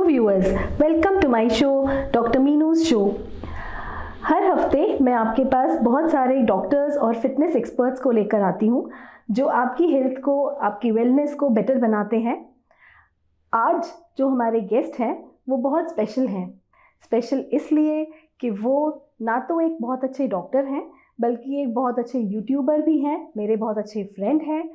Viewers, welcome to my show doctor Meenu's show. हर हफ्ते मैं आपके पास बहुत सारे डॉक्टर्स और फिटनेस एक्सपर्ट्स को लेकर आती हूँ जो आपकी हेल्थ को, आपकी वेलनेस को बेटर बनाते हैं। आज जो हमारे गेस्ट हैं वो बहुत स्पेशल हैं। स्पेशल इसलिए कि वो ना तो एक बहुत अच्छे डॉक्टर हैं बल्कि एक बहुत अच्छे यूट्यूबर भी हैं, मेरे बहुत अच्छे फ्रेंड हैं।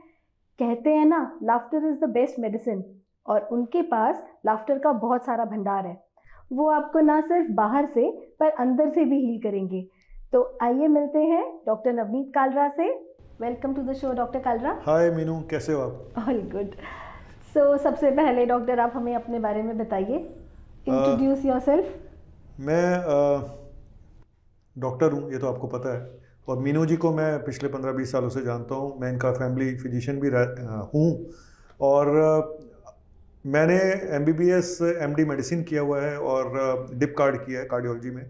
कहते हैं ना, laughter is the best medicine, और उनके पास लाफ्टर का बहुत सारा भंडार है। वो आपको ना सिर्फ बाहर से पर अंदर से भी हील करेंगे। तो आइए मिलते हैं डॉक्टर नवनीत कालरा से। Welcome to the show doctor Kalra. Hi Meenu, कैसे हो आप? All good. सो सबसे पहले डॉक्टर, आप हमें अपने बारे में बताइए, इंट्रोड्यूस योरसेल्फ। मैं डॉक्टर हूँ, ये तो आपको पता है, और मीनू जी को मैं पिछले 15-20 सालों से जानता हूँ। मैं इनका फैमिली फिजिशियन भी हूँ, और मैंने MBBS MD मेडिसिन किया हुआ है और डिप कार्ड किया है कार्डियोलॉजी में।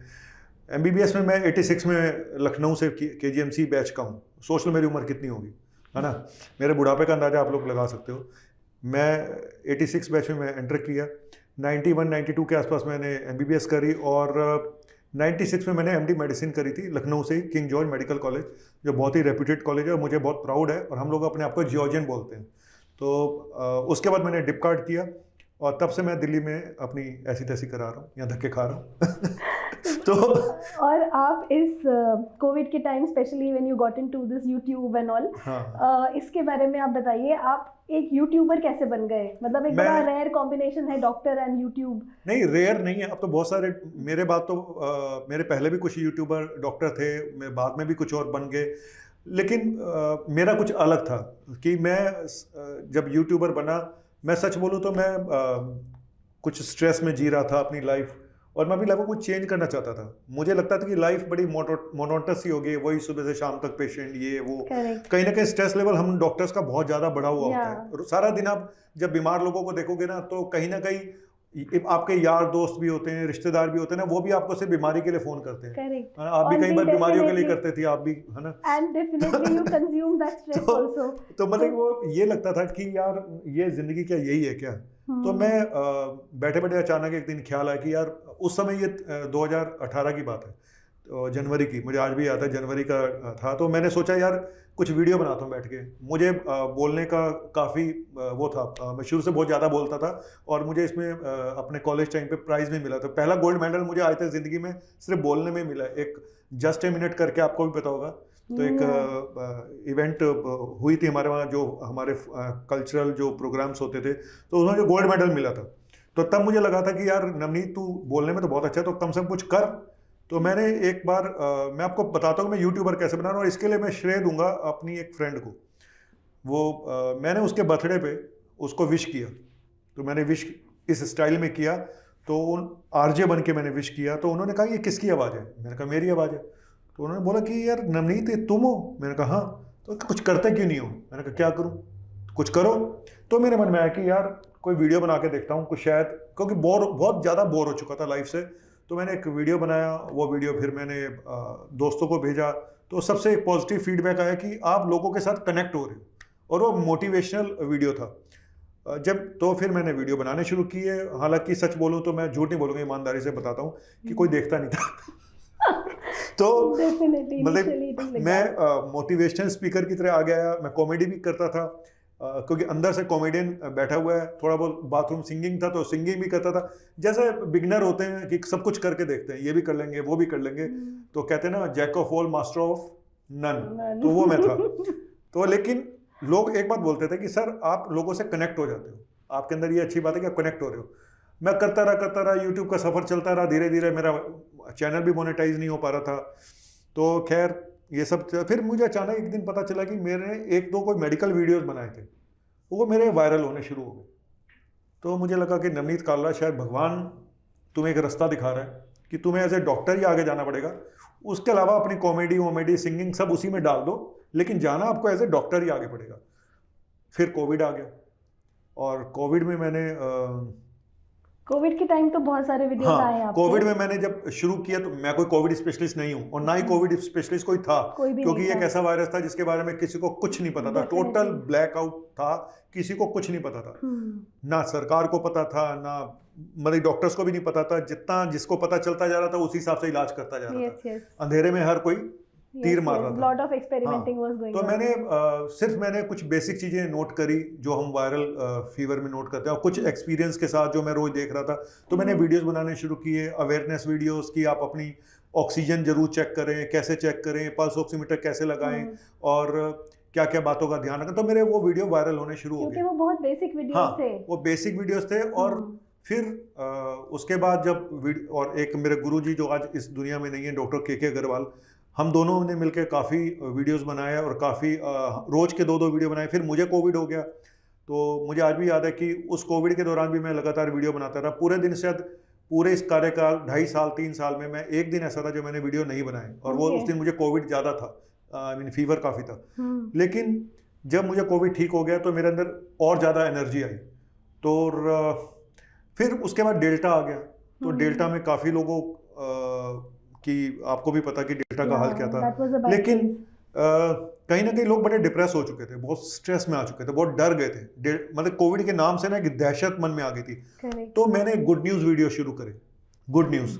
MBBS में मैं 86 में लखनऊ से KGMC बैच का हूँ। सोच लो मेरी उम्र कितनी होगी, है ना? मेरे बुढ़ापे का अंदाज़ा आप लोग लगा सकते हो। मैं 86 बैच में मैं एंटर किया। 91-92 के आसपास मैंने MBBS करी, और 96 में मैंने MD मेडिसिन करी थी लखनऊ से, किंग जॉर्ज मेडिकल कॉलेज, जो बहुत ही रेप्यूटेड कॉलेज है और मुझे बहुत प्राउड है, और हम लोग अपने आप को जियोजियन बोलते हैं। तो उसके बाद मैंने डिप कार्ड किया, और तब से मैं दिल्ली में अपनी ऐसी तैसी करा रहा हूँ, यहाँ धक्के खा रहा हूँ। तो और आप इस कोविड के time, specially when you got into this YouTube and all, इसके बारे में आप बताइए, आप एक यूट्यूबर कैसे बन गए? मतलब एक बड़ा रेयर कॉम्बिनेशन है, डॉक्टर एंड यूट्यूब। नहीं, रेयर नहीं है, अब तो बहुत सारे मेरे बाद तो मेरे पहले भी कुछ यूट्यूबर डॉक्टर थे, मैं बाद में भी कुछ और बन गए, लेकिन मेरा कुछ अलग था कि मैं जब यूट्यूबर बना, मैं सच बोलूँ तो मैं कुछ स्ट्रेस में जी रहा था अपनी लाइफ, और मैं अपनी लाइफ को कुछ चेंज करना चाहता था। मुझे लगता था कि लाइफ बड़ी मोनोटस ही हो गई, वही सुबह से शाम तक पेशेंट, ये वो। कहीं ना कहीं स्ट्रेस लेवल हम डॉक्टर्स का बहुत ज़्यादा बढ़ा हुआ होता है। सारा दिन आप जब बीमार लोगों को देखोगे ना, तो कहीं ना कहीं आपके यार दोस्त भी होते हैं, रिश्तेदार भी होते हैं ना, वो भी आपको सिर्फ बीमारी के लिए फोन करते हैं। आप भी कई बार बीमारियों के लिए करते थे, आप भी, है ना? And definitely you consume that stress also. तो मतलब वो ये लगता था कि यार ये जिंदगी क्या यही है क्या? तो मैं बैठे बैठे अचानक एक दिन ख्याल आया कि यार, उस समय ये 2018 की बात है, तो जनवरी की, मुझे आज भी याद है, जनवरी का था। तो मैंने सोचा यार कुछ वीडियो बनाता हूँ बैठ के। मुझे बोलने का काफ़ी वो था, मैं शुरू से बहुत ज़्यादा बोलता था, और मुझे इसमें अपने कॉलेज टाइम पे प्राइज़ भी मिला था। पहला गोल्ड मेडल मुझे आज तक ज़िंदगी में सिर्फ बोलने में मिला है। एक जस्ट ए मिनट करके, आपको भी पता होगा, तो एक इवेंट हुई थी हमारे वहाँ, जो हमारे कल्चरल जो प्रोग्राम्स होते थे, तो उसमें जो गोल्ड मेडल मिला था, तो तब मुझे लगा था कि यार नवनीत, तू बोलने में तो बहुत अच्छा है, तो कम से कम कुछ कर। तो मैंने एक बार मैं आपको बताता हूँ मैं यूट्यूबर कैसे बना रहा हूँ, और इसके लिए मैं श्रेय दूंगा अपनी एक फ्रेंड को। वो मैंने उसके बर्थडे पे उसको विश किया, तो मैंने विश इस स्टाइल में किया, तो उन RJ बन के मैंने विश किया। तो उन्होंने कहा ये किसकी आवाज़ है? मैंने कहा मेरी आवाज़ है। तो उन्होंने बोला कि यार नवनीत, ये तुम हो? मैंने कहा हाँ। तो कुछ करते क्यों नहीं हो? मैंने कहा क्या करूँ, कुछ करो। तो मेरे मन में आया कि यार कोई वीडियो बना के देखता हूँ कुछ, शायद, क्योंकि बहुत ज़्यादा बोर हो चुका था लाइफ से। तो मैंने एक वीडियो बनाया, वो वीडियो फिर मैंने दोस्तों को भेजा, तो सबसे एक पॉजिटिव फीडबैक आया कि आप लोगों के साथ कनेक्ट हो रहे हो, और वो मोटिवेशनल वीडियो था। तो फिर मैंने वीडियो बनाने शुरू किए। हालांकि सच बोलूँ तो, मैं झूठ नहीं बोलूँगा, ईमानदारी से बताता हूँ कि कोई देखता नहीं था। तो मतलब मैं मोटिवेशनल स्पीकर की तरह आ गया। मैं कॉमेडी भी करता था, क्योंकि अंदर से कॉमेडियन बैठा हुआ है। थोड़ा बहुत बाथरूम सिंगिंग था, तो सिंगिंग भी करता था। जैसे बिगनर होते हैं कि सब कुछ करके देखते हैं, ये भी कर लेंगे, वो भी कर लेंगे, तो कहते हैं ना, jack of all master of none, तो वो मैं था। तो लेकिन लोग एक बात बोलते थे कि सर आप लोगों से कनेक्ट हो जाते हो, आपके अंदर ये अच्छी बात है कि आप कनेक्ट हो रहे हो। मैं करता रहा, यूट्यूब का सफ़र चलता रहा। धीरे धीरे मेरा चैनल भी मोनेटाइज नहीं हो पा रहा था। तो खैर ये सब फिर मुझे अचानक एक दिन पता चला कि मैंने एक दो कोई मेडिकल वीडियोस बनाए थे, वो मेरे वायरल होने शुरू हो गए। तो मुझे लगा कि नवनीत कालरा, शायद भगवान तुम्हें एक रास्ता दिखा रहा है कि तुम्हें एज ए डॉक्टर ही आगे जाना पड़ेगा। उसके अलावा अपनी कॉमेडी सिंगिंग सब उसी में डाल दो, लेकिन जाना आपको एज ए डॉक्टर ही आगे पड़ेगा। फिर कोविड आ गया, और कोविड में मैंने कोविड के टाइम तो बहुत सारे वीडियोस आए हैं हाँ, आपके। कोविड में मैंने जब शुरू किया तो मैं कोई कोविड स्पेशलिस्ट नहीं हूँ और ना ही कोविड स्पेशलिस्ट कोई था, कोई भी क्योंकि नहीं ये एक था। ऐसा वायरस था जिसके बारे में किसी को कुछ नहीं पता था, टोटल Definitely। ब्लैकआउट था, किसी को कुछ नहीं पता था, हम्म। ना सरकार को पता था, ना मतलब डॉक्टर्स को भी नहीं पता था, जितना जिसको पता चलता जा रहा था उसी हिसाब से इलाज करता जा रहा Yes, था, yes, अंधेरे में हर कोई तीर yes, मार yes। रहा था। Lot of experimenting was going तो on। मैंने सिर्फ मैंने कुछ बेसिक चीजें नोट करी जो हम वायरल फीवर में नोट करते हैं और कुछ एक्सपीरियंस के साथ जो मैं रोज देख रहा था, तो मैंने वीडियोस बनाने शुरू किए, अवेयरनेस वीडियोस की, आप अपनी ऑक्सीजन जरूर चेक करें, कैसे चेक करें, पल्स ऑक्सीमीटर कैसे लगाएं और क्या क्या बातों का ध्यान रखें, तो मेरे वो वीडियो वायरल होने शुरू हो क्योंकि गए। वो बहुत बेसिक वीडियोस हाँ, थे। वो बेसिक वीडियोस थे और फिर उसके बाद जब और एक मेरे गुरुजी जो आज इस दुनिया में नहीं है, डॉक्टर के अग्रवाल, हम दोनों ने मिलकर काफ़ी वीडियोस बनाए और काफ़ी रोज के 2-2 वीडियो बनाए। फिर मुझे कोविड हो गया, तो मुझे आज भी याद है कि उस कोविड के दौरान भी मैं लगातार वीडियो बनाता रहा पूरे दिन, शायद पूरे इस कार्यकाल 2.5 साल 3 साल में मैं एक दिन ऐसा था जो मैंने वीडियो नहीं बनाए, और वो उस दिन मुझे कोविड ज़्यादा था, आई मीन फीवर काफ़ी था। लेकिन जब मुझे कोविड ठीक हो गया तो मेरे अंदर और ज़्यादा एनर्जी आई, तो फिर उसके बाद डेल्टा आ गया, तो डेल्टा में काफ़ी लोगों कि आपको भी पता कि डेल्टा का हाल क्या था, लेकिन कहीं ना कहीं लोग बड़े डिप्रेस हो चुके थे, बहुत स्ट्रेस में आ चुके थे, बहुत डर गए थे, मतलब कोविड के नाम से ना एक दहशत मन में आ गई थी। तो मैंने गुड न्यूज़ वीडियो शुरू करे, गुड न्यूज़,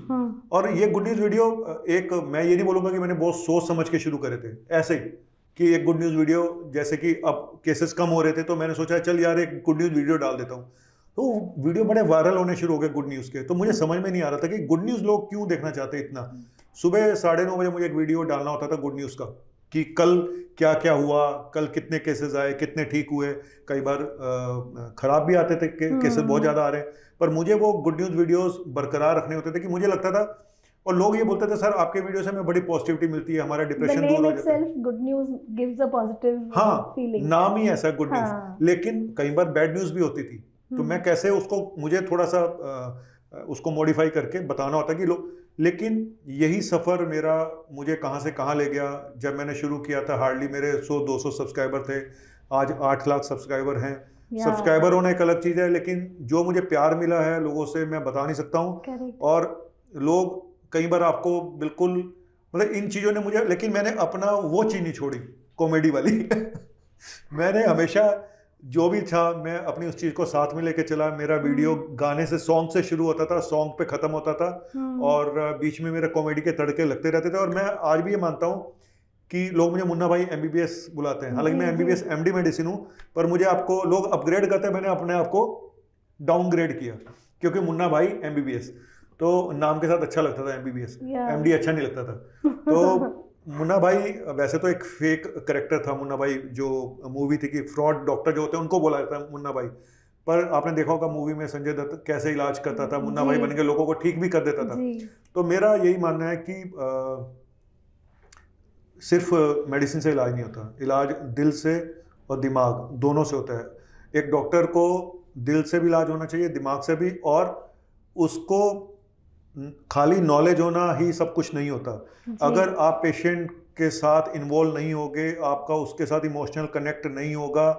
और ये गुड न्यूज़ वीडियो एक, मैं ये नहीं बोलूँगा कि मैंने बहुत सोच समझ के शुरू करे थे, ऐसे ही कि एक गुड न्यूज़ वीडियो, जैसे कि अब केसेस कम हो रहे थे तो मैंने सोचा चल यार एक गुड न्यूज़ वीडियो डाल देता हूँ, तो वीडियो बड़े वायरल होने शुरू हो गए गुड न्यूज़ के। तो मुझे समझ में नहीं आ रहा था कि गुड न्यूज़ लोग क्यों देखना चाहते इतना। सुबह 9:30 बजे मुझे एक वीडियो डालना होता था गुड न्यूज़ का, कि कल क्या क्या हुआ, कल कितने केसेस आए, कितने ठीक हुए, कई बार खराब भी आते थे, केसेस बहुत ज़्यादा आ रहे हैं, पर मुझे वो गुड न्यूज़ वीडियोस बरकरार रखने होते थे कि मुझे लगता था, और लोग ये बोलते थे सर आपके वीडियो से हमें बड़ी पॉजिटिविटी मिलती है, हमारा डिप्रेशन दूर हो जाता है। Good news gives a positive feeling, नाम ही ऐसा गुड न्यूज़, लेकिन कई बार बैड न्यूज़ भी होती थी, तो मैं कैसे उसको, मुझे थोड़ा सा उसको मॉडिफाई करके बताना होता कि लोग, लेकिन यही सफ़र मेरा मुझे कहाँ से कहाँ ले गया। जब मैंने शुरू किया था हार्डली मेरे 100-200 सब्सक्राइबर थे, आज 8 लाख सब्सक्राइबर हैं। सब्सक्राइबर होना एक अलग चीज़ है, लेकिन जो मुझे प्यार मिला है लोगों से मैं बता नहीं सकता हूँ। और लोग कई बार आपको बिल्कुल, मतलब इन चीज़ों ने मुझे, लेकिन मैंने अपना वो चीज़ नहीं छोड़ी, कॉमेडी वाली मैंने हमेशा जो भी था मैं अपनी उस चीज़ को साथ में लेके चला। मेरा वीडियो गाने से, सॉन्ग से शुरू होता था, सॉन्ग पे ख़त्म होता था, और बीच में मेरे कॉमेडी के तड़के लगते रहते थे। और मैं आज भी ये मानता हूँ कि लोग मुझे मुन्ना भाई MBBS बुलाते हैं, हालांकि मैं MBBS MD मेडिसिन हूँ, पर मुझे आपको लोग अपग्रेड करते हैं, मैंने अपने आप को डाउनग्रेड किया, क्योंकि मुन्ना भाई MBBS तो नाम के साथ अच्छा लगता था, MBBS MD अच्छा नहीं लगता था। तो मुन्ना भाई वैसे तो एक फेक करेक्टर था मुन्ना भाई, जो मूवी थी कि फ्रॉड डॉक्टर जो होते हैं उनको बोला जाता है मुन्ना भाई, पर आपने देखा होगा मूवी में संजय दत्त कैसे इलाज करता था, मुन्ना भाई बन के लोगों को ठीक भी कर देता था। तो मेरा यही मानना है कि सिर्फ मेडिसिन से इलाज नहीं होता, इलाज दिल से और दिमाग दोनों से होता है। एक डॉक्टर को दिल से भी इलाज होना चाहिए, दिमाग से भी, और उसको खाली नॉलेज होना ही सब कुछ नहीं होता। अगर आप पेशेंट के साथ इन्वॉल्व नहीं होगे, आपका उसके साथ इमोशनल कनेक्ट नहीं होगा,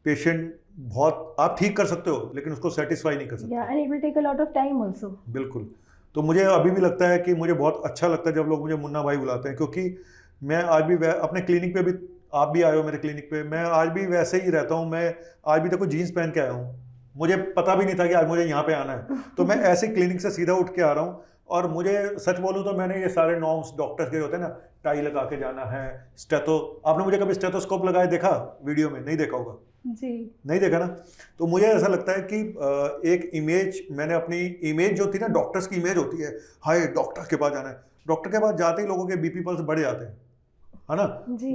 पेशेंट बहुत, आप ठीक कर सकते हो लेकिन उसको सेटिस्फाई नहीं कर सकते। and it will take a lot of time also। बिल्कुल। तो मुझे अभी भी लगता है कि मुझे बहुत अच्छा लगता है जब लोग मुझे मुन्ना भाई बुलाते हैं, क्योंकि मैं आज भी अपने क्लिनिक पे भी, आप भी आए हो मेरे क्लिनिक पे, मैं आज भी वैसे ही रहता हूँ। मैं आज भी देखो जीन्स पहन के आया हूँ, मुझे पता भी नहीं था कि आज मुझे यहाँ पे आना है, तो मैं ऐसे क्लिनिक से सीधा उठ के आ रहा हूँ। और मुझे सच बोलूँ तो मैंने ये सारे नॉर्म्स डॉक्टर्स के होते हैं ना, टाई लगा के जाना है, स्टेथो, आपने मुझे कभी स्टेथोस्कोप लगाए देखा वीडियो में? नहीं देखा होगा जी, नहीं देखा ना। तो मुझे ऐसा लगता है कि एक इमेज, मैंने अपनी इमेज जो थी ना, डॉक्टर्स की इमेज होती है, हाय डॉक्टर के पास जाना है, डॉक्टर के पास जाते ही लोगों के BP पल्स बढ़ जाते हैं, है ना।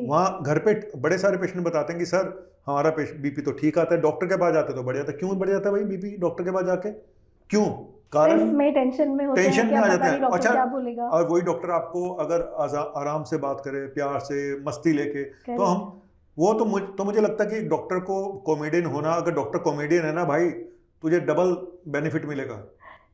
वहाँ घर पे बड़े सारे पेशेंट बताते हैं कि सर हमारा BP तो ठीक आता है, डॉक्टर के पास जाते तो बढ़ जाता है। क्यों बढ़ जाता है भाई BP डॉक्टर के पास जाके? क्यों? कारण में टेंशन में होते टेंशन हैं, में आ जाते हैं। अच्छा, क्या बोलेगा? और वही डॉक्टर आपको अगर आराम से बात करे, प्यार से, मस्ती लेके, तो हम वो तो मुझे लगता है कि डॉक्टर को कॉमेडियन होना, अगर डॉक्टर कॉमेडियन है ना भाई, तुझे डबल बेनिफिट मिलेगा।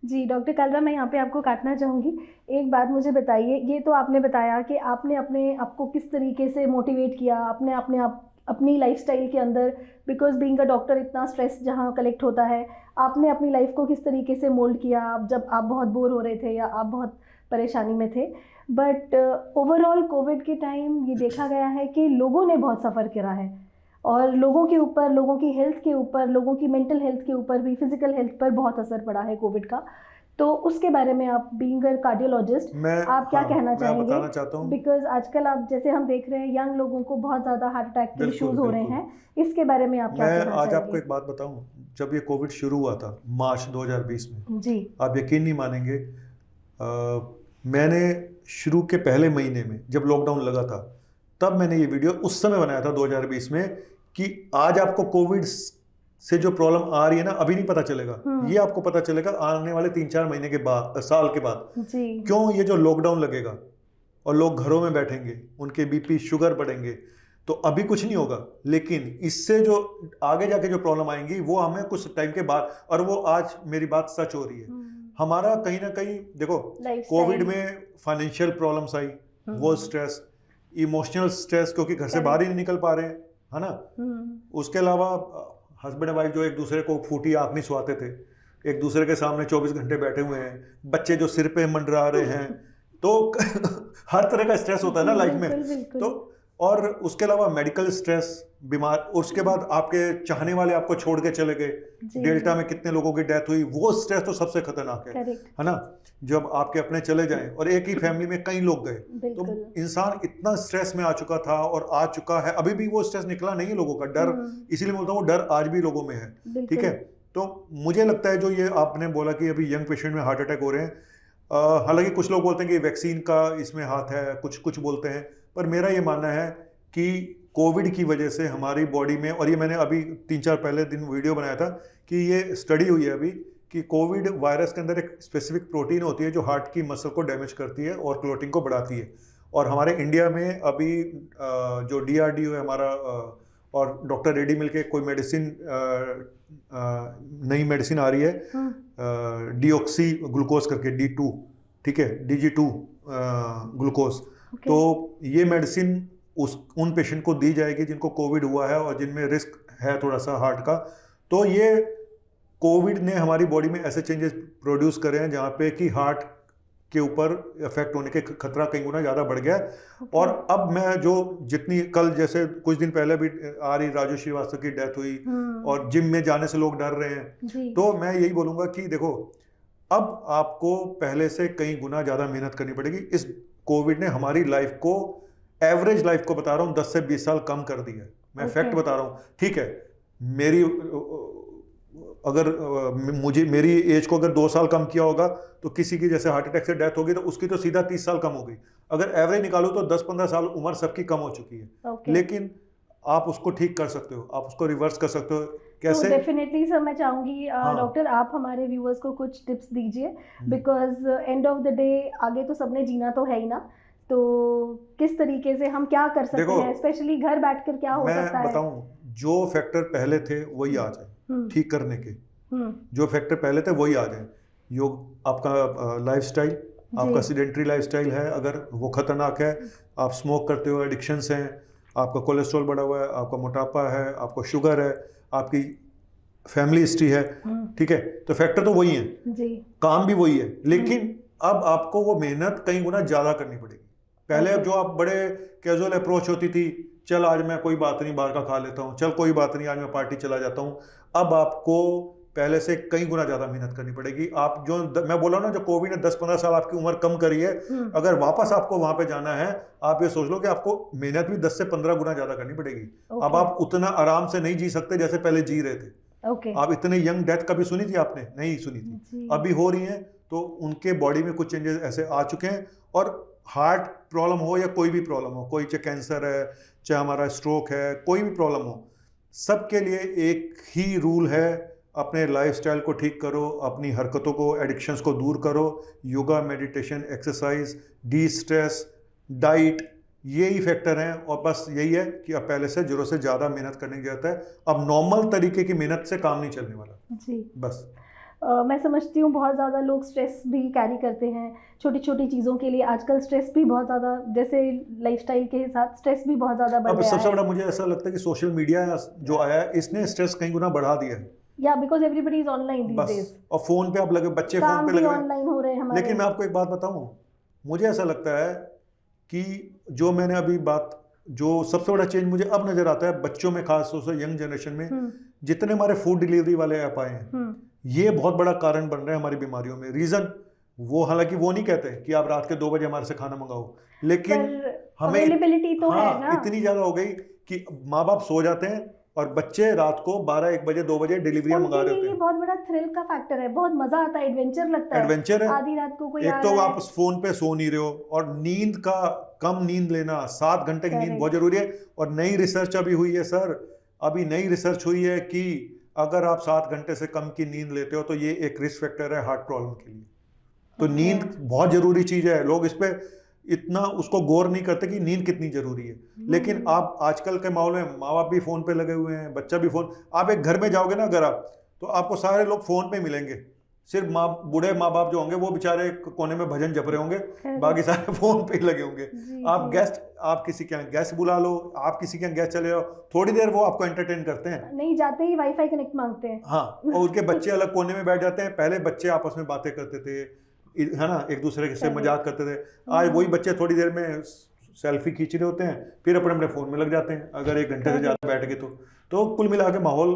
जी डॉक्टर कालरा, मैं यहाँ पे आपको काटना चाहूँगी। एक बात मुझे बताइए, ये तो आपने बताया कि आपने अपने आपको किस तरीके से मोटिवेट किया, आपने अपने आप अपनी लाइफस्टाइल के अंदर, बिकॉज बीइंग अ डॉक्टर इतना स्ट्रेस जहाँ कलेक्ट होता है, आपने अपनी लाइफ को किस तरीके से मोल्ड किया आप जब आप बहुत बोर हो रहे थे या आप बहुत परेशानी में थे? बट ओवरऑल कोविड के टाइम ये देखा गया है कि लोगों ने बहुत सफ़र करा है, और लोगों के ऊपर, लोगों की हेल्थ के ऊपर, लोगों की मेंटल हेल्थ के ऊपर भी, फिजिकल हेल्थ पर बहुत असर पड़ा है कोविड का। तो उसके बारे में आप बीइंग अ कार्डियोलॉजिस्ट आप क्या कहना चाहेंगे? मैं बताना चाहता हूँ, बिकॉज आजकल आप जैसे हम देख रहे हैं यंग लोगों को बहुत ज़्यादा हार्ट अटैक के इश्यूज हो रहे हैं, इसके बारे में आप क्या कहना चाहेंगे? मैं आज आपको एक बात बताऊं, जब ये कोविड शुरू हुआ था मार्च 2020 में जी, आप यकीन नहीं मानेंगे, मैंने शुरू के पहले महीने में जब लॉकडाउन लगा था तब मैंने ये वीडियो उस समय बनाया था 2020 में कि आज आपको कोविड से जो प्रॉब्लम आ रही है ना अभी नहीं पता चलेगा, ये आपको पता चलेगा आने वाले 3-4 महीने के बाद, साल के बाद जी। क्यों ये जो लॉकडाउन लगेगा और लोग घरों में बैठेंगे, उनके बीपी शुगर बढ़ेंगे, तो अभी कुछ नहीं होगा, लेकिन इससे जो आगे जाके जो प्रॉब्लम आएंगी वो हमें कुछ टाइम के बाद, और वो आज मेरी बात सच हो रही है। हमारा कहीं ना कहीं देखो कोविड में फाइनेंशियल प्रॉब्लम्स आई, वो स्ट्रेस, इमोशनल स्ट्रेस क्योंकि घर से बाहर ही नहीं निकल पा रहे हैं, है ना। उसके अलावा हस्बैंड वाइफ जो एक दूसरे को फूटी आंख नहीं सुहाते थे, एक दूसरे के सामने 24 घंटे बैठे हुए हैं, बच्चे जो सिर पे मंडरा रहे हैं, तो हर तरह का स्ट्रेस होता है ना लाइफ में। तो और उसके अलावा मेडिकल स्ट्रेस, बीमार, उसके बाद आपके चाहने वाले आपको छोड़ के चले गए, डेल्टा में कितने लोगों की डेथ हुई, वो स्ट्रेस तो सबसे खतरनाक है ना। जब आपके अपने चले जाएं और एक ही फैमिली में कई लोग गए, तो इंसान इतना स्ट्रेस में आ चुका था और आ चुका है, अभी भी वो स्ट्रेस निकला नहीं है लोगों का, डर, इसीलिए बोलता हूँ वो डर आज भी लोगों में है, ठीक है। तो मुझे लगता है जो ये आपने बोला कि अभी यंग पेशेंट में हार्ट अटैक हो रहे हैं, हालांकि कुछ लोग बोलते हैं कि वैक्सीन का इसमें हाथ है, कुछ बोलते हैं, पर मेरा ये मानना है कि कोविड की वजह से हमारी बॉडी में, और ये मैंने अभी 3-4 पहले दिन वीडियो बनाया था कि ये स्टडी हुई है अभी कि कोविड वायरस के अंदर एक स्पेसिफिक प्रोटीन होती है जो हार्ट की मसल को डैमेज करती है और क्लोटिंग को बढ़ाती है। और हमारे इंडिया में अभी जो DRDO है हमारा और डॉक्टर रेड्डी मिलके कोई मेडिसिन, नई मेडिसिन आ रही है डीऑक्सी ग्लूकोज करके, D2, ठीक है, DG2 ग्लूकोज। तो ये मेडिसिन उन पेशेंट को दी जाएगी जिनको कोविड हुआ है और जिनमें रिस्क है थोड़ा सा हार्ट का। तो ये कोविड ने हमारी बॉडी में ऐसे चेंजेस प्रोड्यूस करे हैं जहाँ पे कि हार्ट के ऊपर इफेक्ट होने के खतरा कई गुना ज़्यादा बढ़ गया। और अब मैं जो जितनी कल जैसे कुछ दिन पहले भी आ रही राजू श्रीवास्तव की डेथ हुई और जिम में जाने से लोग डर रहे हैं, तो मैं यही बोलूँगा कि देखो अब आपको पहले से कई गुना ज़्यादा मेहनत करनी पड़ेगी। इस कोविड ने हमारी लाइफ को, एवरेज लाइफ को बता रहा हूँ, 10 से 20 साल कम कर दिया है। मैं फैक्ट बता रहा हूँ, ठीक है। मेरी अगर मेरी एज को अगर 2 साल कम किया होगा तो किसी की जैसे हार्ट अटैक से डेथ होगी तो उसकी तो सीधा 30 साल कम हो गई। अगर एवरेज निकालूं तो 10-15 साल उम्र सबकी कम हो चुकी है। लेकिन आप उसको ठीक कर सकते हो, आप उसको रिवर्स कर सकते हो। कैसे? तो डेफिनेटली सर मैं चाहूँगी डॉक्टर आप हमारे व्यूअर्स को कुछ टिप्स दीजिए, because end of the day आगे तो सबने जीना तो है ही ना, तो किस तरीके से हम क्या कर सकते हैं, स्पेशली घर बैठकर क्या हो सकता है? मैं बताऊं, जो फैक्टर पहले थे वही आ जाए ठीक करने के, जो फैक्टर पहले थे वही आ जाए। योग, आपका लाइफस्टाइल, आपका सीडेंटरी लाइफस्टाइल है, अगर वो खतरनाक है, आप स्मोक करते हो, एडिक्शंस हैं, आपका कोलेस्ट्रॉल बढ़ा हुआ है, आपका मोटापा है, आपको शुगर है, आपकी फैमिली हिस्ट्री है, ठीक है, तो फैक्टर तो वही है, काम भी वही है, लेकिन अब आपको वो मेहनत कई गुना ज़्यादा करनी पड़ेगी। पहले जो आप बड़े कैजुअल अप्रोच होती थी, चल आज मैं कोई बात नहीं बाहर का खा लेता हूँ, चल कोई बात नहीं आज मैं पार्टी चला जाता हूँ, अब आपको पहले से कई गुना ज़्यादा मेहनत करनी पड़ेगी। आप जो मैं बोला ना, जो कोविड ने 10-15 साल आपकी उम्र कम करी है, अगर वापस आपको वहाँ पे जाना है, आप ये सोच लो कि आपको मेहनत भी 10 से 15 गुना ज़्यादा करनी पड़ेगी। अब आप उतना आराम से नहीं जी सकते जैसे पहले जी रहे थे। आप इतने यंग डेथ कभी सुनी थी आपने? नहीं सुनी थी, अभी हो रही है। तो उनके बॉडी में कुछ चेंजेस ऐसे आ चुके हैं, और हार्ट प्रॉब्लम हो या कोई भी प्रॉब्लम हो, कोई चाहे कैंसर है, चाहे हमारा स्ट्रोक है, कोई भी प्रॉब्लम हो, सबके लिए एक ही रूल है, अपने लाइफस्टाइल को ठीक करो, अपनी हरकतों को, एडिक्शंस को दूर करो, yoga, meditation, exercise, D stress, diet, यही फैक्टर हैं। और बस यही है कि अब पहले से जरूरत से ज़्यादा मेहनत करने की जरूरत है। अब नॉर्मल तरीके की मेहनत से काम नहीं चलने वाला जी। बस मैं समझती हूँ बहुत ज़्यादा लोग स्ट्रेस भी कैरी करते हैं छोटी छोटी चीज़ों के लिए। आजकल स्ट्रेस भी बहुत ज़्यादा, जैसे लाइफस्टाइल के साथ स्ट्रेस भी बहुत ज़्यादा बढ़ अब गया सबसे है। बड़ा मुझे ऐसा लगता है कि सोशल मीडिया जो आया है इसने स्ट्रेस कई गुना बढ़ा दिया है। या बिकॉज एवरीबडी इज ऑनलाइन दीस बस, डेज, और फोन पे आप लगे, बच्चे फोन काम पे भी लगे हुए हैं। ऑनलाइन हो रहे हैं हमारे। लेकिन मैं आपको एक बात बताऊं, मुझे ऐसा लगता है कि जो मैंने अभी बात, जो सबसे बड़ा चेंज मुझे अब नजर आता है बच्चों में, खास तौर से यंग जनरेशन में, जितने हमारे फूड डिलीवरी वाले ऐप आए हैं, ये बहुत बड़ा कारण बन रहे हैं हमारी बीमारियों में। रीजन वो, हालांकि वो नहीं कहते कि आप रात के 2 बजे हमारे से खाना मंगाओ, लेकिन हमें अवेलेबिलिटी तो है ना, इतनी ज्यादा हो गई कि माँ बाप सो जाते हैं और बच्चे रात को 12, 1 बजे, 2 बजे डिलीवरियां मंगा रहे होते ये हैं। बहुत बड़ा थ्रिल का फैक्टर है, बहुत मजा आता है, एडवेंचर लगता है। एडवेंचर है, आधी रात को कोई एक आ तो रहा आप है। फोन पे सो नहीं रहे हो, और नींद का, कम नींद लेना, 7 घंटे की नींद Correct. बहुत जरूरी है। और नई रिसर्च अभी हुई है सर, अभी नई रिसर्च हुई है कि अगर आप 7 घंटे से कम की नींद लेते हो तो ये एक रिस्क फैक्टर है हार्ट प्रॉब्लम के लिए। तो नींद बहुत जरूरी चीज है, लोग इस पे इतना उसको गौर नहीं करते कि नींद कितनी जरूरी है। लेकिन आप आजकल के माहौल में माँ बाप भी फोन पे लगे हुए हैं, बच्चा भी फोन। आप एक घर में जाओगे ना, अगर आप, तो आपको सारे लोग फोन पे मिलेंगे, सिर्फ बूढ़े माँ बाप जो होंगे वो बेचारे कोने में भजन जप रहे होंगे, बाकी सारे फोन पे ही लगे होंगे। आप गेस्ट, आप किसी के यहाँ गेस्ट बुला लो, आप किसी के यहाँ गेस्ट चले जाओ, थोड़ी देर वो आपको एंटरटेन करते हैं, नहीं जाते ही वाईफाई कनेक्ट मांगते हैं। हाँ, और उनके बच्चे अलग कोने में बैठ जाते हैं। पहले बच्चे आपस में बातें करते थे, है ना, एक दूसरे से मजाक करते थे। आज वही बच्चे थोड़ी देर में सेल्फी खींच रहे होते हैं, फिर अपने अपने फ़ोन में लग जाते हैं, अगर 1 घंटे से ज़्यादा बैठ गए तो कुल मिला के माहौल,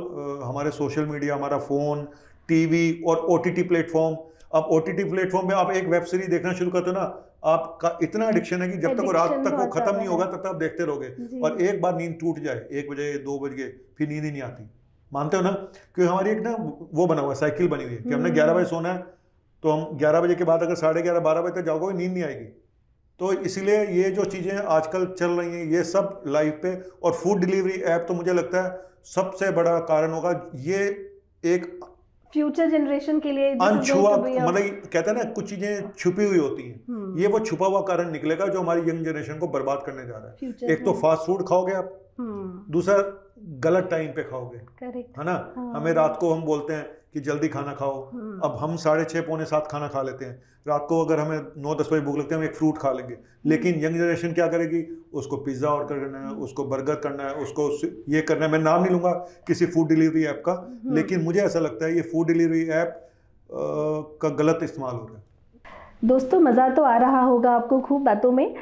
हमारे सोशल मीडिया, हमारा फ़ोन, टीवी और ओटीटी प्लेटफॉर्म। अब ओटीटी प्लेटफॉर्म पे आप एक वेब सीरीज देखना शुरू करते हो ना, आपका इतना एडिक्शन है कि जब तक वो रात तक वो खत्म नहीं होगा तब तक आप देखते रहोगे। और एक बार नींद टूट जाए 1 बजे 2 बजे, फिर नींद ही नहीं आती। मानते हो ना? क्योंकि हमारी एक ना वो बना हुआ साइकिल बनी हुई है कि हमने 11 बजे सोना है, तो हम 11 बजे के बाद अगर 11:30 12 बजे तक जाओगे नींद नहीं आएगी। तो इसलिए ये जो चीज़ें आजकल चल रही हैं ये सब लाइफ पे, और फूड डिलीवरी ऐप तो मुझे लगता है सबसे बड़ा कारण होगा। ये एक फ्यूचर जनरेशन के लिए अनछुआ, मतलब कहते हैं ना कुछ चीजें छुपी हुई होती हैं, ये वो छुपा हुआ कारण निकलेगा जो हमारी यंग जनरेशन को बर्बाद करने जा रहा है। एक तो फास्ट फूड खाओगे आप, दूसरा गलत टाइम पे खाओगे, है ना। हमें रात को हम बोलते हैं कि जल्दी खाना खाओ, अब हम 6:30 पौने 7 खाना खा लेते हैं। रात को अगर हमें 9-10 बजे भूख लगती है हम एक फ्रूट खा लेंगे। लेकिन यंग जनरेशन क्या करेगी, उसको पिज्ज़ा ऑर्डर करना है, उसको बर्गर करना है, उसको ये करना है। मैं नाम नहीं लूँगा किसी फूड डिलीवरी ऐप का, लेकिन मुझे ऐसा लगता है ये फूड डिलीवरी ऐप का गलत इस्तेमाल हो रहा है। दोस्तों मज़ा तो आ रहा होगा आपको खूब बातों में,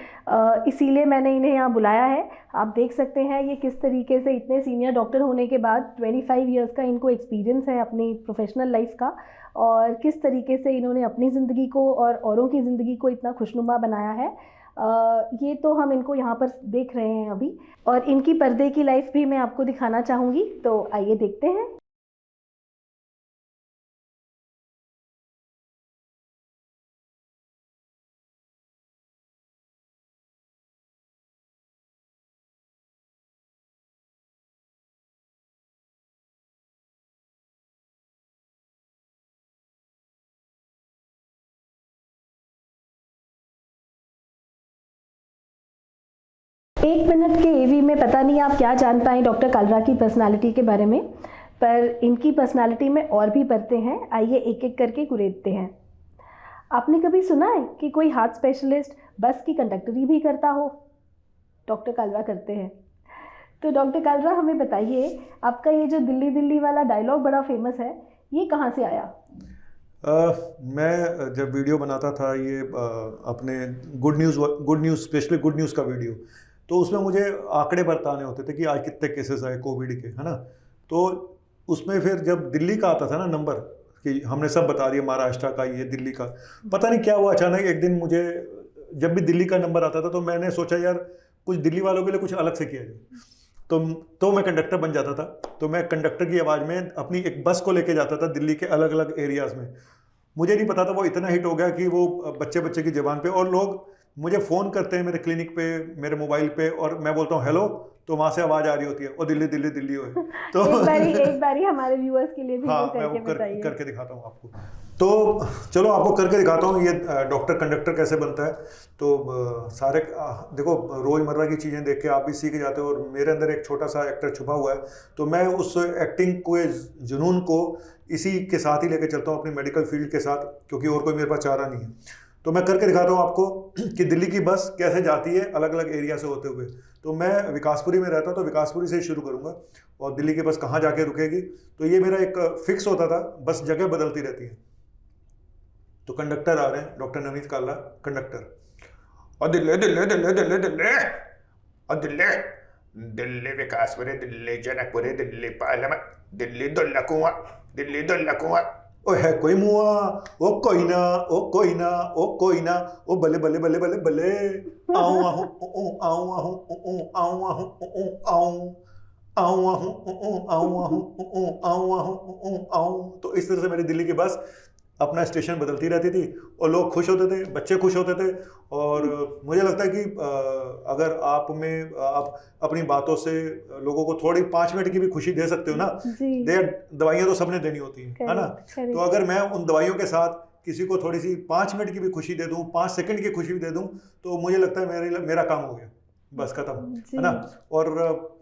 इसीलिए मैंने इन्हें यहाँ बुलाया है। आप देख सकते हैं ये किस तरीके से इतने सीनियर डॉक्टर होने के बाद 25 इयर्स का इनको एक्सपीरियंस है अपनी प्रोफेशनल लाइफ का, और किस तरीके से इन्होंने अपनी ज़िंदगी को और औरों की ज़िंदगी को इतना खुशनुमा बनाया है। ये तो हम इनको यहाँ पर देख रहे हैं अभी, और इनकी पर्दे की लाइफ भी मैं आपको दिखाना चाहूँगी, तो आइए देखते हैं। एक मिनट के एवी में पता नहीं आप क्या जान पाए डॉक्टर कालरा की पर्सनालिटी के बारे में, पर इनकी पर्सनालिटी में और भी परतें हैं। आइए एक एक करके कुरेदते हैं। आपने कभी सुना है कि कोई हार्ट स्पेशलिस्ट बस की कंडक्टरी भी करता हो? डॉक्टर कालरा करते हैं। तो डॉक्टर कालरा हमें बताइए, आपका ये जो दिल्ली दिल्ली वाला डायलॉग बड़ा फेमस है, ये कहाँ से आया? मैं जब वीडियो बनाता था ये अपने good news specially good news का वीडियो, तो उसमें मुझे आंकड़े बताने होते थे कि आज कितने केसेस आए कोविड के, है ना। तो उसमें फिर जब दिल्ली का आता था ना नंबर, कि हमने सब बता दिया महाराष्ट्र का, ये दिल्ली का, पता नहीं क्या हुआ अचानक एक दिन मुझे जब भी दिल्ली का नंबर आता था तो मैंने सोचा यार कुछ दिल्ली वालों के लिए कुछ अलग से किया जाए। तो मैं कंडक्टर बन जाता था। तो मैं कंडक्टर की आवाज़ में अपनी एक बस को लेके जाता था दिल्ली के अलग अलग एरियाज़ में। मुझे नहीं पता था वो इतना हिट हो गया कि वो बच्चे की ज़बान पे, और लोग मुझे फ़ोन करते हैं मेरे क्लिनिक पे, मेरे मोबाइल पे, और मैं बोलता हूँ हेलो, तो वहाँ से आवाज़ आ रही होती है, और दिल्ली दिल्ली दिल्ली हो। तो एक बारी हमारे व्यूअर्स के लिए भी हाँ, वो मैं वो करके बताइए। करके दिखाता हूँ आपको। तो चलो आपको करके दिखाता हूँ ये डॉक्टर कंडक्टर कैसे बनता है। तो सारे देखो रोज़मर्रा की चीज़ें देख के आप भी सीख जाते हो, और मेरे अंदर एक छोटा सा एक्टर छुपा हुआ है, तो मैं उस एक्टिंग को, जुनून को इसी के साथ ही लेके चलता हूँ अपनी मेडिकल फील्ड के साथ, क्योंकि और कोई मेरे पास चारा नहीं है। तो मैं करके दिखाता हूँ आपको कि दिल्ली की बस कैसे जाती है अलग अलग एरिया से होते हुए। तो मैं विकासपुरी में रहता हूँ, तो विकासपुरी से ही शुरू करूँगा, और दिल्ली की बस कहाँ जाके रुकेगी, तो ये मेरा एक फिक्स होता था, बस जगह बदलती रहती है। तो कंडक्टर आ रहे हैं, डॉक्टर नवनीत काला कंडक्टर। और दिल्ली दिल्ली दिल्ली दिल्ली दिल्ली और दिल्ली दिल्ली विकासपुरी, दिल्ली जनकपुरी, दिल्ली पार्लियामेंट, दिल्ली दुल्ला कुआं, दिल्ली दुल्ला कुआं। ओ है कोई मुआ, ओ कोई ना, ओ कोई ना, ओ कोई ना, ओ बले बले बले बले बले, आऊं आहूं आऊं आहूं आऊं आहूं आऊं आऊं आहूं आऊं आहूं आऊं। तो इस तरह से मेरी दिल्ली की बस अपना स्टेशन बदलती रहती थी, और लोग खुश होते थे, बच्चे खुश होते थे। और मुझे लगता है कि अगर आप अपनी बातों से लोगों को थोड़ी 5 मिनट की भी खुशी दे सकते हो ना, दवाइयाँ तो सबने देनी होती हैं, है ना। तो अगर मैं उन दवाइयों के साथ किसी को थोड़ी सी 5 मिनट की भी खुशी दे दूं, 5 सेकंड की खुशी भी दे दूं, तो मुझे लगता है मेरा काम हो गया, बस खत्म, है ना। और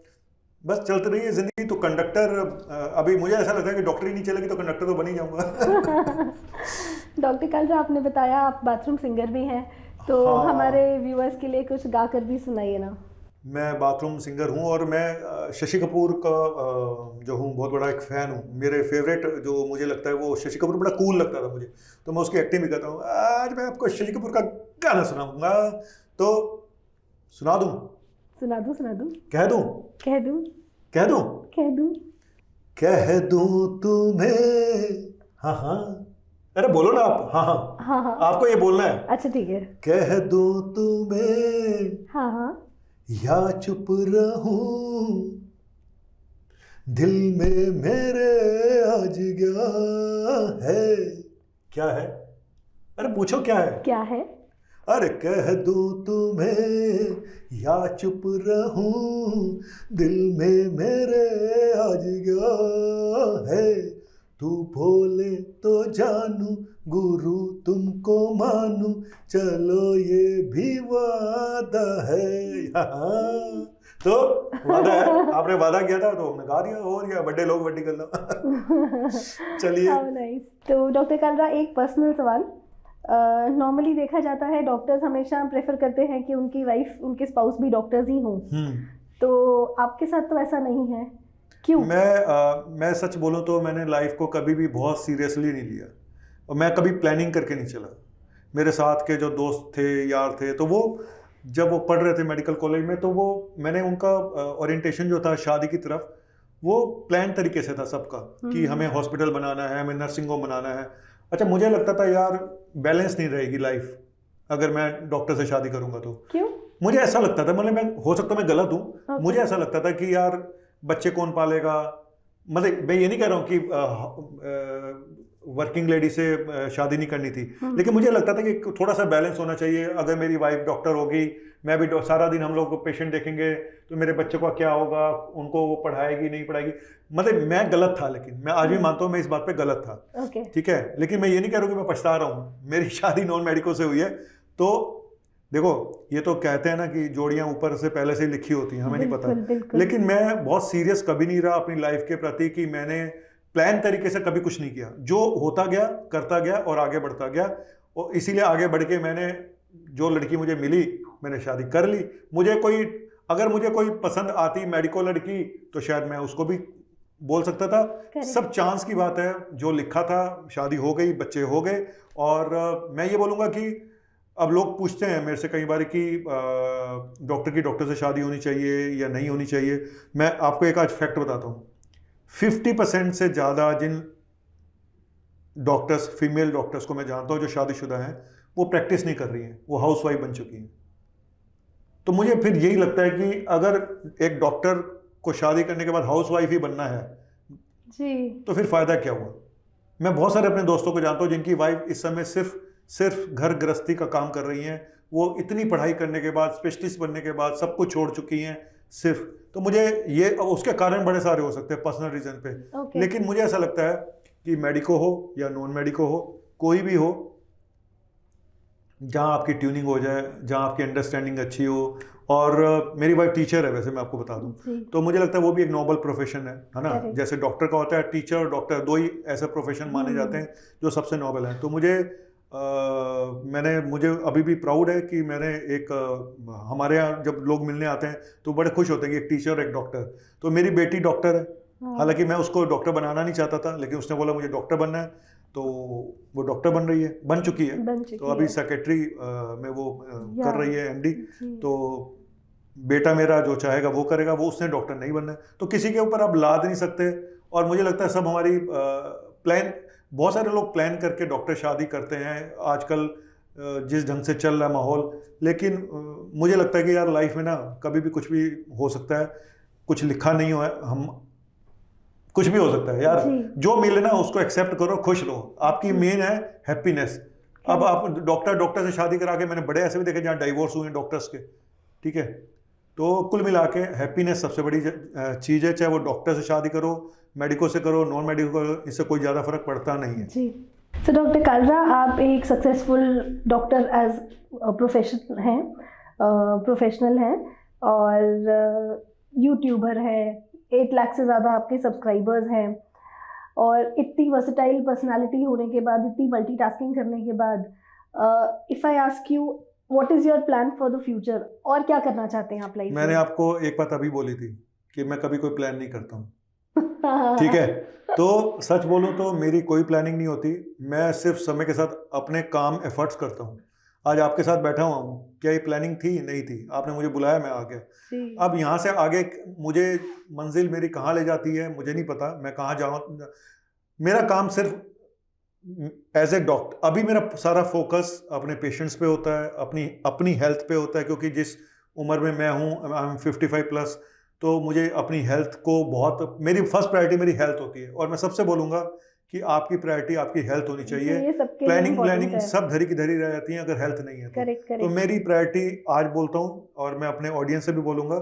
बस चलती रही है जिंदगी। तो कंडक्टर, अभी मुझे ऐसा लगता है कि डॉक्टर ही नहीं चलेगी तो कंडक्टर तो बन ही जाऊंगा। डॉक्टर कालरा, आपने बताया आप बाथरूम सिंगर भी हैं, तो हमारे व्यूअर्स के लिए कुछ गा कर भी सुनाइए ना। मैं बाथरूम सिंगर हूँ, और मैं शशि कपूर का जो हूँ बहुत बड़ा एक फ़ैन हूँ। मेरे फेवरेट जो मुझे लगता है वो शशि कपूर बड़ा कूल लगता था मुझे, तो मैं उसकी एक्टिंग भी करता हूँ। आज मैं आपको शशि कपूर का गाना सुनाऊंगा, तो सुना दूँ? सुना दूँ, सुना दूँ, कह दूँ, कह दूँ, कह दूँ, कह दूँ, कह दूँ तुम्हें, हाँ हाँ, अरे बोलो ना आप, हाँ हाँ, हाँ हाँ, आपको ये बोलना है। अच्छा ठीक है। कह दूँ तुम्हें, हाँ हाँ, या चुप रहूं, दिल में मेरे आज गया है। क्या है? अरे पूछो क्या है? क्या है? अरे कह दूं तुम्हें या चुप रहूं, दिल में मेरे आज गया है। तू बोले तो जानू, गुरु तुमको मानू, चलो ये भी वादा है। हाँ, तो वादा है, आपने वादा किया था तो हमने गा दिया, और क्या, बड़े लोग बड़ी गल्ला। चलिए। नाइस। तो डॉक्टर कालरा, एक पर्सनल सवाल। नॉर्मली देखा जाता है डॉक्टर्स हमेशा प्रेफर करते हैं कि उनकी वाइफ, उनके स्पाउस भी डॉक्टर्स ही हों, तो आपके साथ तो ऐसा नहीं है, क्यों? मैं सच बोलूं तो मैंने लाइफ को कभी भी बहुत सीरियसली नहीं लिया, और मैं कभी प्लानिंग करके नहीं चला। मेरे साथ के जो दोस्त थे, यार थे, तो वो जब वो पढ़ रहे थे मेडिकल कॉलेज में, तो वो मैंने उनका ओरिएंटेशन जो था शादी की तरफ, वो प्लान तरीके से था सबका, कि हमें हॉस्पिटल बनाना है, हमें नर्सिंग होम बनाना है। अच्छा, मुझे लगता था यार बैलेंस नहीं रहेगी लाइफ अगर मैं डॉक्टर से शादी करूंगा तो। क्यों? मुझे ऐसा लगता था, मतलब मैं, हो सकता मैं गलत हूँ, मुझे ऐसा लगता था कि यार बच्चे कौन पालेगा। मतलब मैं ये नहीं कह रहा हूँ कि वर्किंग लेडी से शादी नहीं करनी थी, लेकिन मुझे लगता था कि थोड़ा सा बैलेंस होना चाहिए। अगर मेरी वाइफ डॉक्टर होगी, मैं भी सारा दिन हम लोग पेशेंट देखेंगे, तो मेरे बच्चे का क्या होगा, उनको वो पढ़ाएगी नहीं पढ़ाएगी। मतलब मैं गलत था, लेकिन मैं आज भी मानता हूँ मैं इस बात पे गलत था। ठीक है, लेकिन मैं ये नहीं कह रहा हूँ कि मैं पछता रहा हूँ। मेरी शादी नॉन मेडिकल से हुई है। तो देखो, ये तो कहते हैं ना कि जोड़ियां ऊपर से पहले से लिखी होती हैं, हमें नहीं पता। लेकिन मैं बहुत सीरियस कभी नहीं रहा अपनी लाइफ के प्रति, कि मैंने प्लान तरीके से कभी कुछ नहीं किया। जो होता गया करता गया और आगे बढ़ता गया, और इसीलिए आगे बढ़ के मैंने जो लड़की मुझे मिली, मैंने शादी कर ली। अगर मुझे कोई पसंद आती मेडिकल लड़की, तो शायद मैं उसको भी बोल सकता था। सब चांस की बात है, जो लिखा था शादी हो गई, बच्चे हो गए। और मैं ये बोलूँगा कि अब लोग पूछते हैं मेरे से कई बार कि डॉक्टर से शादी होनी चाहिए या नहीं होनी चाहिए। मैं आपको एक आज फैक्ट बताता हूँ। 50% से ज़्यादा जिन डॉक्टर्स, फीमेल डॉक्टर्स को मैं जानता हूँ जो शादीशुदा हैं, वो प्रैक्टिस नहीं कर रही हैं, वो हाउसवाइफ बन चुकी हैं। तो मुझे फिर यही लगता है कि अगर एक डॉक्टर को शादी करने के बाद हाउसवाइफ ही बनना है जी, तो फिर फ़ायदा क्या हुआ। मैं बहुत सारे अपने दोस्तों को जानता हूँ जिनकी वाइफ इस समय सिर्फ घर गृहस्थी का काम कर रही हैं। वो इतनी पढ़ाई करने के बाद, स्पेशलिस्ट बनने के बाद सब कुछ छोड़ चुकी हैं सिर्फ। तो मुझे ये, उसके कारण बड़े सारे हो सकते हैं पर्सनल रीजन पे, लेकिन मुझे ऐसा लगता है कि मेडिको हो या नॉन मेडिको हो, कोई भी हो, जहाँ आपकी ट्यूनिंग हो जाए, जहाँ आपकी अंडरस्टैंडिंग अच्छी हो। और मेरी वाइफ टीचर है, वैसे मैं आपको बता दूं, जी। तो मुझे लगता है वो भी एक नोबल प्रोफेशन है ना। Correct. जैसे डॉक्टर का होता है, टीचर और डॉक्टर दो ही ऐसे प्रोफेशन माने जाते हैं जो सबसे नोबल हैं। तो मुझे अभी भी प्राउड है कि मैंने एक हमारे यहाँ जब लोग मिलने आते हैं तो बड़े खुश होते हैं कि एक टीचर और एक डॉक्टर। तो मेरी बेटी डॉक्टर है, हालांकि मैं उसको डॉक्टर बनाना नहीं चाहता था, लेकिन उसने बोला मुझे डॉक्टर बनना है, तो वो डॉक्टर बन रही है, बन चुकी है। तो अभी सेक्रेटरी में वो कर रही है, एमडी। तो बेटा मेरा जो चाहेगा वो करेगा, वो उसने डॉक्टर नहीं बनना है, तो किसी के ऊपर आप लाद नहीं सकते। और मुझे लगता है सब हमारी प्लान, बहुत सारे लोग प्लान करके डॉक्टर शादी करते हैं आजकल जिस ढंग से चल रहा है माहौल। लेकिन मुझे लगता है कि यार लाइफ में ना कभी भी कुछ भी हो सकता है, कुछ लिखा नहीं हुआ है, हम कुछ भी हो सकता है यार। जो मिले ना उसको एक्सेप्ट करो, खुश रहो, आपकी मेन है हैप्पीनेस। अब आप डॉक्टर से शादी करा के, मैंने बड़े ऐसे भी देखे जहाँ डाइवोर्स हुए डॉक्टर्स के, ठीक है। तो कुल मिला के हैप्पीनेस सबसे बड़ी चीज़ है, चाहे वो डॉक्टर से शादी करो, मेडिको से करो, नॉन मेडिको करो, इससे कोई ज़्यादा फर्क पड़ता नहीं है। जी। तो डॉक्टर कालरा, आप एक सक्सेसफुल डॉक्टर एज प्रोफेशनल हैं और यूट्यूबर हैं, 8 लाख से ज़्यादा आपके सब्सक्राइबर्स हैं, और इतनी वर्सेटाइल पर्सनालिटी होने के बाद, इतनी मल्टीटास्किंग करने के बाद, if I ask you what is your plan for the future, और क्या करना चाहते हैं आप लाइफ में? मैंने आपको एक बात अभी बोली थी कि मैं कभी कोई प्लान नहीं करता हूँ, ठीक है। तो सच बोलूँ तो मेरी कोई प्लानिंग नहीं होती, मैं सिर्फ समय के साथ अपने काम एफर्ट्स करता हूँ। आज आपके साथ बैठा हुआ हूँ, क्या ये प्लानिंग थी? नहीं थी, आपने मुझे बुलाया, मैं आ गया। अब यहाँ से आगे मुझे मंजिल मेरी कहाँ ले जाती है मुझे नहीं पता, मैं कहाँ जाऊँ। मेरा काम सिर्फ एज ए डॉक्टर, अभी मेरा सारा फोकस अपने पेशेंट्स पे होता है, अपनी हेल्थ पे होता है, क्योंकि जिस उम्र में मैं हूँ, आई एम 55 प्लस, तो मुझे अपनी हेल्थ को बहुत, मेरी फर्स्ट प्रायोरिटी मेरी हेल्थ होती है। और मैं सबसे बोलूँगा कि आपकी प्रायोरिटी आपकी हेल्थ होनी चाहिए। प्लानिंग सब धरी की धरी रह जाती है अगर हेल्थ नहीं है तो मेरी प्रायोरिटी, आज बोलता हूँ और मैं अपने ऑडियंस से भी बोलूँगा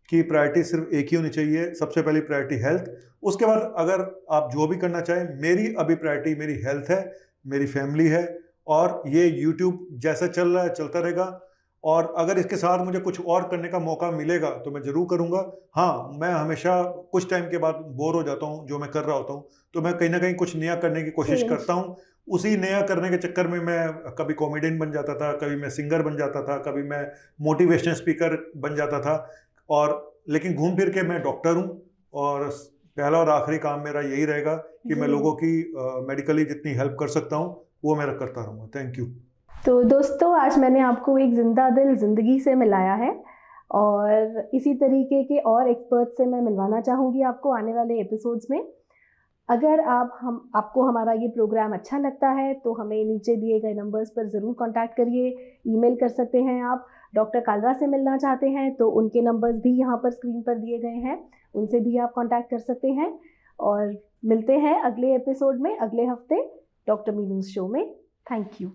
कि प्रायोरिटी सिर्फ एक ही होनी चाहिए, सबसे पहली प्रायोरिटी हेल्थ। उसके बाद अगर आप जो भी करना चाहें, मेरी अभी प्रायोरिटी मेरी हेल्थ है, मेरी फैमिली है, और ये यूट्यूब जैसा चल रहा है चलता रहेगा। और अगर इसके साथ मुझे कुछ और करने का मौका मिलेगा तो मैं ज़रूर करूँगा। हाँ, मैं हमेशा कुछ टाइम के बाद बोर हो जाता हूँ जो मैं कर रहा होता हूँ, तो मैं कहीं ना कहीं कुछ नया करने की कोशिश करता हूँ। उसी नया करने के चक्कर में मैं कभी कॉमेडियन बन जाता था, कभी मैं सिंगर बन जाता था, कभी मैं मोटिवेशनल स्पीकर बन जाता था। और लेकिन घूम फिर के मैं डॉक्टर हूँ, और पहला और आखिरी काम मेरा यही रहेगा कि मैं लोगों की मेडिकली जितनी हेल्प कर सकता हूँ वो मैं करता रहूँगा। Thank you. तो दोस्तों, आज मैंने आपको एक जिंदा दिल ज़िंदगी से मिलाया है, और इसी तरीके के और एक्सपर्ट से मैं मिलवाना चाहूँगी आपको आने वाले एपिसोड्स में। अगर आपको हमारा ये प्रोग्राम अच्छा लगता है तो हमें नीचे दिए गए नंबर्स पर ज़रूर कांटेक्ट करिए, ईमेल कर सकते हैं आप। डॉक्टर कालरा से मिलना चाहते हैं तो उनके नंबर्स भी यहाँ पर स्क्रीन पर दिए गए हैं, उनसे भी आप कांटेक्ट कर सकते हैं। और मिलते हैं अगले एपिसोड में, अगले हफ्ते डॉक्टर मीनूज़ शो में। Thank you.